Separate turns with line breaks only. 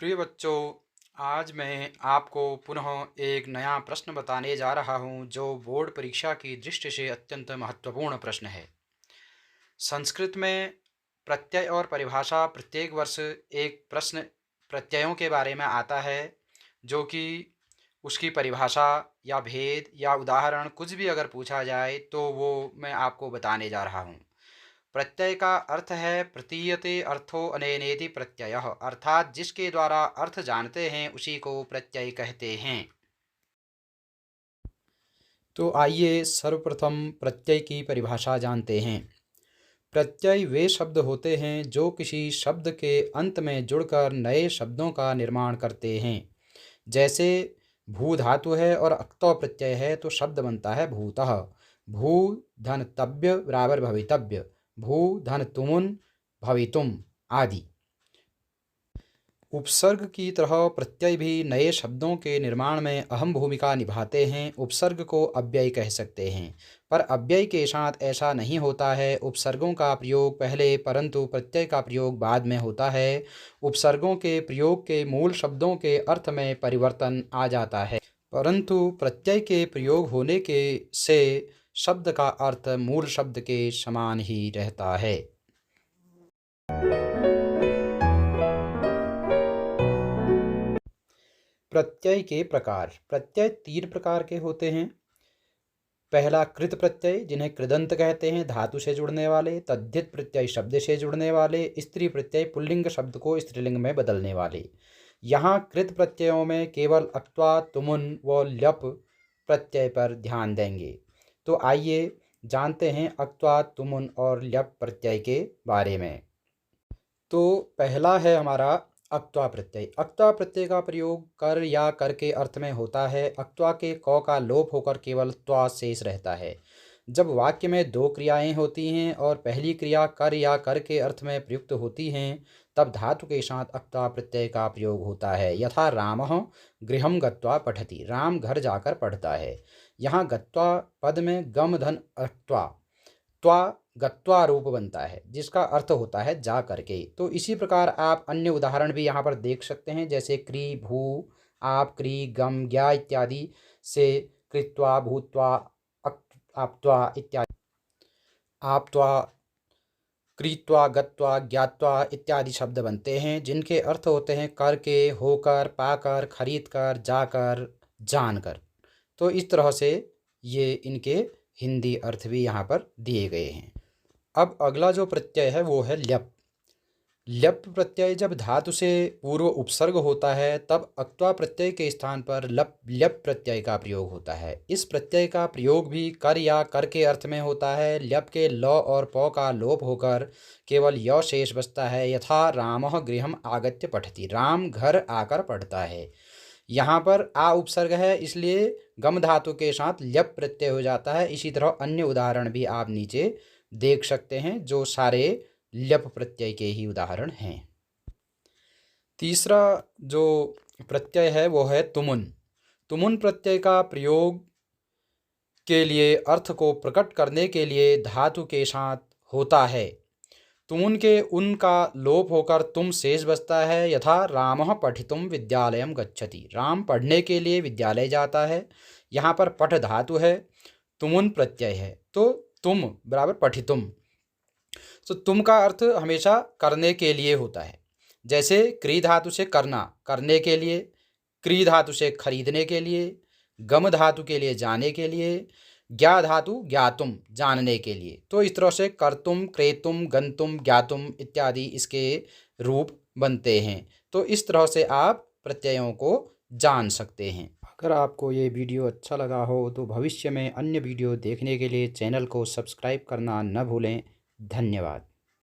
प्रिय बच्चों, आज मैं आपको पुनः एक नया प्रश्न बताने जा रहा हूँ जो बोर्ड परीक्षा की दृष्टि से अत्यंत महत्वपूर्ण प्रश्न है। संस्कृत में प्रत्यय और परिभाषा प्रत्येक वर्ष एक प्रश्न प्रत्ययों के बारे में आता है, जो कि उसकी परिभाषा या भेद या उदाहरण कुछ भी अगर पूछा जाए तो वो मैं आपको बताने जा रहा हूँ। प्रत्यय का अर्थ है प्रतीयते अर्थो अनेनेति प्रत्ययः, अर्थात जिसके द्वारा अर्थ जानते हैं उसी को प्रत्यय कहते हैं। तो आइए सर्वप्रथम प्रत्यय की परिभाषा जानते हैं। प्रत्यय वे शब्द होते हैं जो किसी शब्द के अंत में जुड़कर नए शब्दों का निर्माण करते हैं। जैसे भू धातु है और अक्तौ प्रत्यय है तो शब्द बनता है भूतः। भू धन तव्य बराबर भवितव्य, भू धन तुमुन भवितुम आदि। उपसर्ग की तरह प्रत्यय भी नए शब्दों के निर्माण में अहम भूमिका निभाते हैं। उपसर्ग को अव्यय कह सकते हैं, पर अव्यय के साथ ऐसा नहीं होता है। उपसर्गों का प्रयोग पहले परंतु प्रत्यय का प्रयोग बाद में होता है। उपसर्गों के प्रयोग के मूल शब्दों के अर्थ में परिवर्तन आ जाता है, परंतु प्रत्यय के प्रयोग होने के से शब्द का अर्थ मूल शब्द के समान ही रहता है। प्रत्यय के प्रकार। प्रत्यय तीन प्रकार के होते हैं। पहला कृत प्रत्यय, जिन्हें कृदंत कहते हैं, धातु से जुड़ने वाले। तद्धित प्रत्यय, शब्द से जुड़ने वाले। स्त्री प्रत्यय, पुल्लिंग शब्द को स्त्रीलिंग में बदलने वाले। यहाँ कृत प्रत्ययों में केवल अक्त्वा, तुमुन व ल्यप प्रत्यय पर ध्यान देंगे। तो आइए जानते हैं अक्त्वा, तुमुन और ल्यप प्रत्यय के बारे में। तो पहला है हमारा अक्त्वा प्रत्यय। अक्त्वा प्रत्यय का प्रयोग कर या कर के अर्थ में होता है। अक्त्वा के क का लोप होकर केवल त्वा शेष रहता है। जब वाक्य में दो क्रियाएं होती हैं और पहली क्रिया कर या कर के अर्थ में प्रयुक्त होती हैं, तब धातु के साथ अक्त्वा प्रत्यय का प्रयोग होता है। यथा रामः गृहं गत्वा पठति, राम घर जाकर पढ़ता है। यहाँ गत्वा पद में गम धन अक्त्वा, त्वा गत्वा रूप बनता है, जिसका अर्थ होता है जा करके। तो इसी प्रकार आप अन्य उदाहरण भी यहाँ पर देख सकते हैं, जैसे क्री, भू, आप, क्री, गम, ज्ञा इत्यादि से कृत्वा, भूत्वा, आप्त्वा इत्यादि, आप्त्वा, क्रीत्वा, गत्वा, ज्ञात्वा इत्यादि शब्द बनते हैं, जिनके अर्थ होते हैं करके, होकर, पाकर, खरीदकर, जाकर, जानकर। तो इस तरह से ये इनके हिंदी अर्थ भी यहाँ पर दिए गए हैं। अब अगला जो प्रत्यय है वो है ल्यप। ल्यप प्रत्यय जब धातु से पूर्व उपसर्ग होता है तब अक्त्वा प्रत्यय के स्थान पर ल्यप प्रत्यय का प्रयोग होता है। इस प्रत्यय का प्रयोग भी कर या कर के अर्थ में होता है। ल्यप के ल और प का लोप होकर केवल य शेष बचता है। यथा रामः गृहम् आगत्य पठति, राम घर आकर पढ़ता है। यहाँ पर आ उपसर्ग है, इसलिए गम धातु के साथ ल्यप प्रत्यय हो जाता है। इसी तरह अन्य उदाहरण भी आप नीचे देख सकते हैं, जो सारे ल्यप प्रत्यय के ही उदाहरण हैं। तीसरा जो प्रत्यय है वो है तुमुन। तुमुन प्रत्यय का प्रयोग के लिए अर्थ को प्रकट करने के लिए धातु के साथ होता है। तुमुन के उन का लोप होकर तुम शेष बचता है। यथा रामः पठितुम विद्यालयम गच्छति, राम पढ़ने के लिए विद्यालय जाता है। यहाँ पर पठ धातु है, तुमुन प्रत्यय है, तो तुम बराबर पठितुम। तो तुम का अर्थ हमेशा करने के लिए होता है। जैसे क्री धातु से करना, करने के लिए। क्री धातु से खरीदने के लिए। गम धातु के लिए जाने के लिए। ज्ञा धातु ज्ञातुम, जानने के लिए। तो इस तरह से कर्तुम, क्रेतुम, गंतुम, ज्ञातुम इत्यादि इसके रूप बनते हैं। तो इस तरह से आप प्रत्ययों को जान सकते हैं। अगर आपको ये वीडियो अच्छा लगा हो तो भविष्य में अन्य वीडियो देखने के लिए चैनल को सब्सक्राइब करना न भूलें। धन्यवाद।